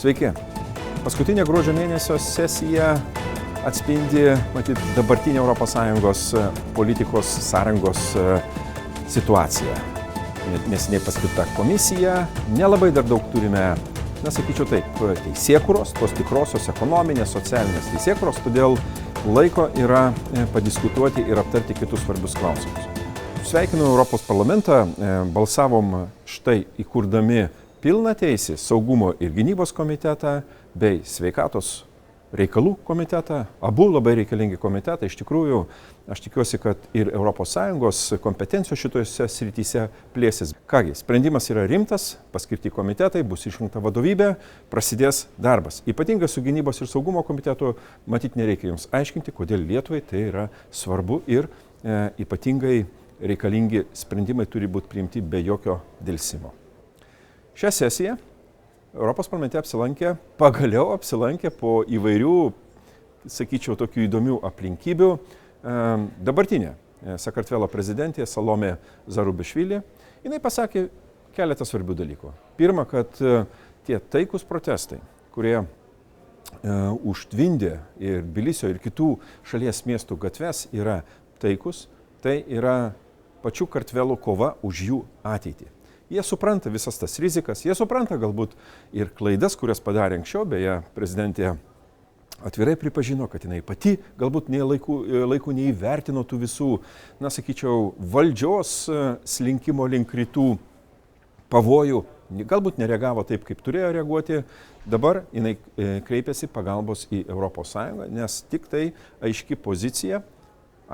Sveiki. Paskutinė gruodžio mėnesio sesija atspindi, matyt, dabartinę ES politikos sąrangos situaciją. Neseniai paskirta komisija, nelabai dar daug turime, sakyčiau taip, teisėkūros, tos tikrosios ekonominės, socialinės teisėkūros, todėl laiko yra padiskutuoti ir aptarti kitus svarbius klausimus. Sveikinu Europos parlamentą, balsavom štai įkurdami pilną teisį saugumo ir gynybos komitetą bei sveikatos reikalų komitetą. Abu labai reikalingi komitetai. Iš tikrųjų, aš tikiuosi, kad ir ES kompetencijos šitose srityse plėsis. Kągi, sprendimas yra rimtas, paskirti komitetai, bus išrinkta vadovybė, prasidės darbas. Ypatingai su gynybos ir saugumo komitetu, matyt, nereikia jums aiškinti, kodėl Lietuvai tai yra svarbu ir ypatingai reikalingi sprendimai turi būti priimti be jokio delsimo. Šią sesiją Europos parlamente pagaliau apsilankė po įvairių, sakyčiau, tokių įdomių aplinkybių dabartinė Sakartvelo prezidentė Salomė Zurabišvili. Jinai pasakė keletą svarbių dalykų. Pirma, kad tie taikus protestai, kurie užtvindė ir Tbilisio ir kitų šalies miestų gatves, yra taikus, tai yra pačių Kartvelų kova už jų ateitį. Jie supranta visas tas rizikas, jie supranta galbūt ir klaidas, kurias padarė anksčiau, beje, prezidentė atvirai pripažino, kad jinai pati galbūt laiku neįvertino tų visų, sakyčiau, valdžios slinkimo link rytų pavojų, galbūt nereagavo taip, kaip turėjo reaguoti. Dabar jinai kreipėsi pagalbos į ES, nes tik tai aiški pozicija,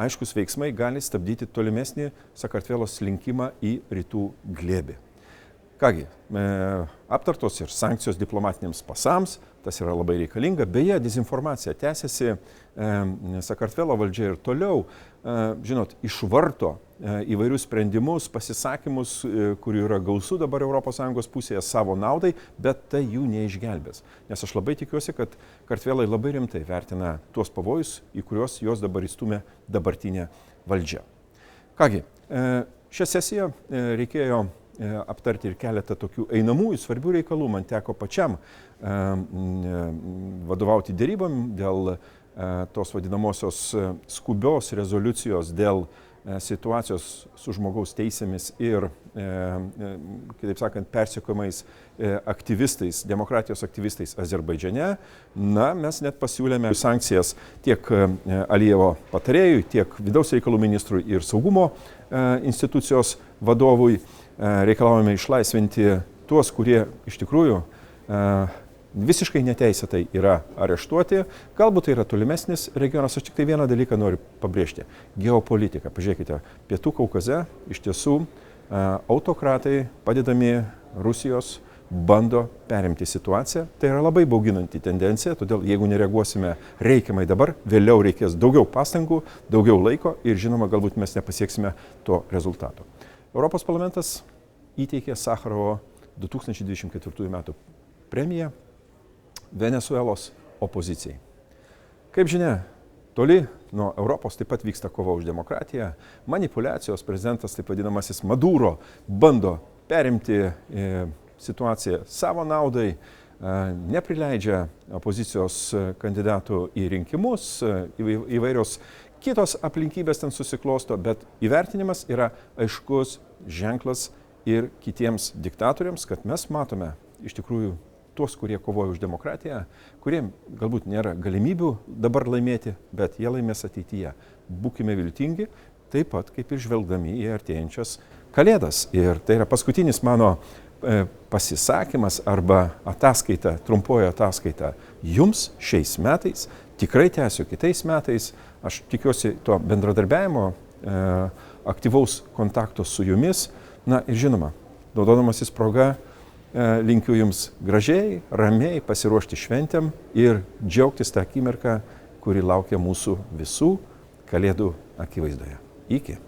aiškus veiksmai gali stabdyti tolimesnį Sakartvelo slinkimą į rytų glėbį. Kągi, aptartos ir sankcijos diplomatiniams pasams, tas yra labai reikalinga. Beje, dezinformacija tęsiasi, Sakartvelo valdžia ir toliau, žinot, išvarto įvairius sprendimus, pasisakymus, kurių yra gausu dabar ES pusėje savo naudai, bet tai jų neišgelbės. Nes aš labai tikiuosi, kad Kartvelai labai rimtai vertina tuos pavojus, į kuriuos jos dabar įstumė dabartinė valdžia. Kągi, šią sesiją reikėjo aptarti ir keletą tokių einamųjų svarbių reikalų. Man teko pačiam vadovauti dėrybom dėl tos vadinamosios skubios rezoliucijos dėl situacijos su žmogaus teisėmis ir, kitaip sakant, persekiojamais aktyvistais, demokratijos aktyvistais Azerbaidžane. Mes net pasiūlėme sankcijas tiek Alijevo patarėjui, tiek vidaus reikalų ministrui ir saugumo institucijos vadovui. Reikalavome išlaisvinti tuos, kurie iš tikrųjų visiškai neteisėtai yra areštuoti. Galbūt tai yra tolimesnis regionas. Aš tik tai vieną dalyką noriu pabrėžti. Geopolitika. Pažiūrėkite, Pietų Kaukaze iš tiesų autokratai, padedami Rusijos, bando perimti situaciją. Tai yra labai bauginanti tendencija, todėl jeigu nereaguosime reikiamai dabar, vėliau reikės daugiau pastangų, daugiau laiko ir žinoma, galbūt mes nepasieksime to rezultato. Europos parlamentas įteikė Sacharovo 2024 metų premiją Venesuelos opozicijai. Kaip žinia, toli nuo Europos taip pat vyksta kova už demokratiją. Manipuliacijos prezidentas, taip vadinamasis Maduro, bando perimti situaciją savo naudai, neprileidžia opozicijos kandidatų į rinkimus, įvairios kitos aplinkybės ten susiklosto, bet įvertinimas yra aiškus ženklas ir kitiems diktatoriams, kad mes matome iš tikrųjų tuos, kurie kovoja už demokratiją, kuriem galbūt nėra galimybių dabar laimėti, bet jie laimės ateityje. Būkime viltingi, taip pat kaip ir žvelgdami į artėjančias Kalėdas. Ir tai yra paskutinis mano pasisakymas arba ataskaita, trumpoji ataskaita jums šiais metais. Tikrai tęsiu kitais metais. Aš tikiuosi to bendradarbiavimo, aktyvaus kontakto su jumis. Ir žinoma, naudodamasis proga, linkiu jums gražiai, ramiai pasiruošti šventėm ir džiaugtis tą akimirką, kuri laukia mūsų visų Kalėdų akivaizdoje. Iki.